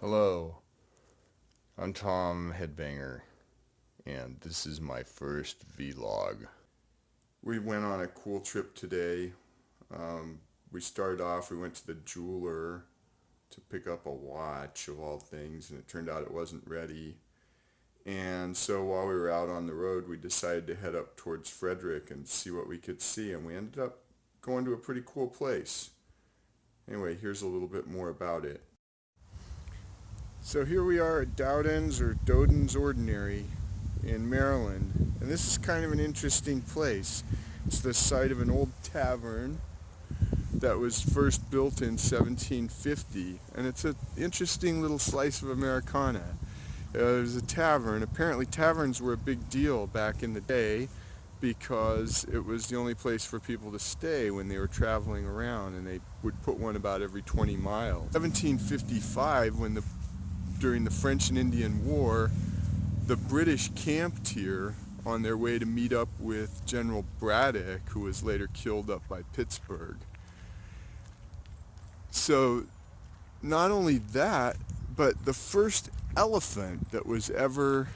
Hello, I'm Tom Headbanger, and this is my first vlog. We went on a cool trip today. We started off, we went to the jeweler to pick up a watch of all things, and it turned out it wasn't ready. And so while we were out on the road, we decided to head up towards Frederick and see what we could see, and we ended up going to a pretty cool place. Anyway, here's a little bit more about it. So here we are at Dowden's or Doden's Ordinary in Maryland, and this is kind of an interesting place. It's the site of an old tavern that was first built in 1750, and it's an interesting little slice of Americana. There's a tavern. Apparently taverns were a big deal back in the day because it was the only place for people to stay when they were traveling around, and they would put one about every 20 miles. 1755, during the French and Indian War, the British camped here on their way to meet up with General Braddock, who was later killed up by Pittsburgh. So not only that, but the first elephant that was ever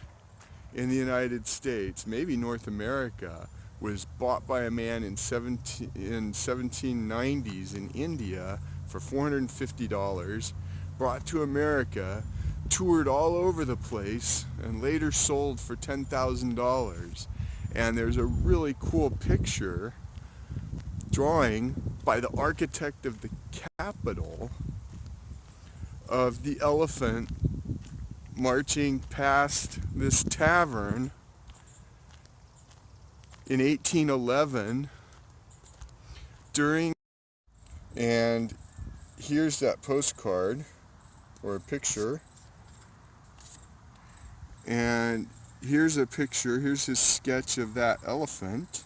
in the United States, maybe North America, was bought by a man in 1790s in India for $450, brought to America, toured all over the place, and later sold for $10,000. And there's a really cool picture drawing by the architect of the Capitol of the elephant marching past this tavern in 1811 and here's that postcard or a picture. And here's a picture, here's his sketch of that elephant.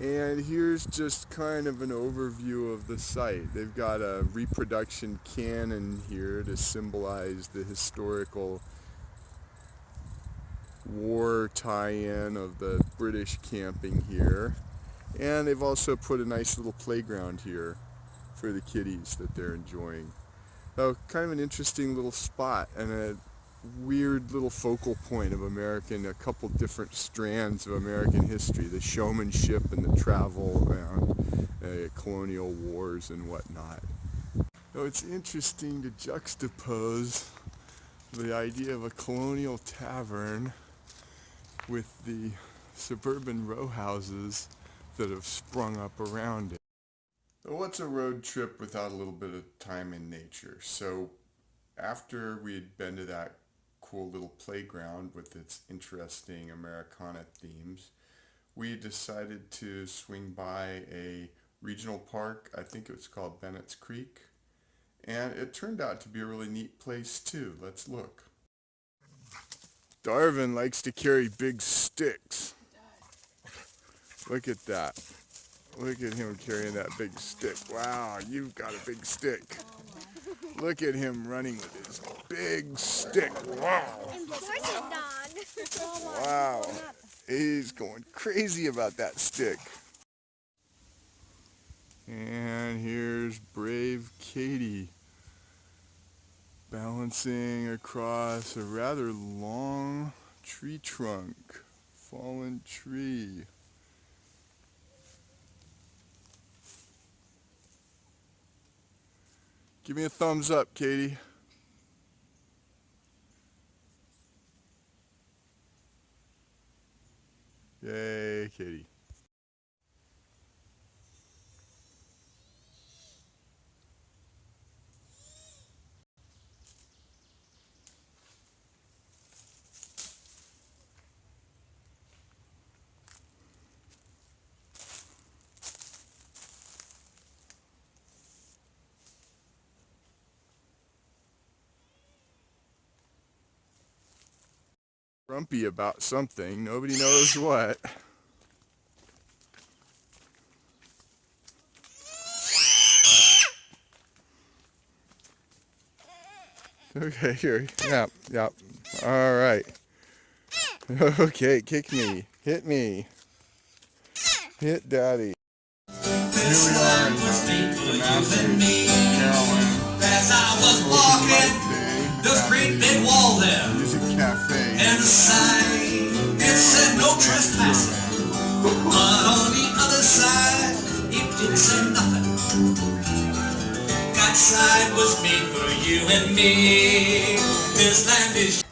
And here's just kind of an overview of the site. They've got a reproduction cannon here to symbolize the historical war tie-in of the British camping here. And they've also put a nice little playground here for the kiddies that they're enjoying. So kind of an interesting little spot and a weird little focal point of a couple different strands of American history, the showmanship and the travel around colonial wars and whatnot. So it's interesting to juxtapose the idea of a colonial tavern with the suburban row houses that have sprung up around it. So what's a road trip without a little bit of time in nature? So after we had been to that cool little playground with its interesting Americana themes, we decided to swing by a regional park. I think it was called Bennett's Creek, and it turned out to be a really neat place too. Let's look. Darvin likes to carry big sticks. Look at that. Look at him carrying that big stick. Wow, you've got a big stick. Look at him running with his big stick. Wow. Wow. He's going crazy about that stick. And here's brave Katie balancing across a rather long tree trunk, fallen tree. Give me a thumbs up, Katie. Yay, Katie. Grumpy about something, nobody knows what. Okay, here, yep. All right. Okay, kick me, hit me, hit daddy. Here we are in Damascus, Maryland. wall there, Music cafe. and a sign, it said no trespassing. But on the other side, it didn't say nothing. That side was made for you and me. This land is...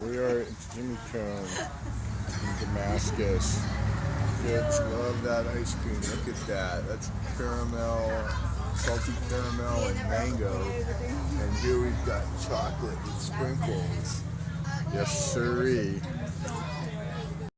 We are at Jimmy Cone in Damascus. Kids love that ice cream. Look at that. That's caramel, salty caramel and mango. And here we've got chocolate with sprinkles. Yes, sirree.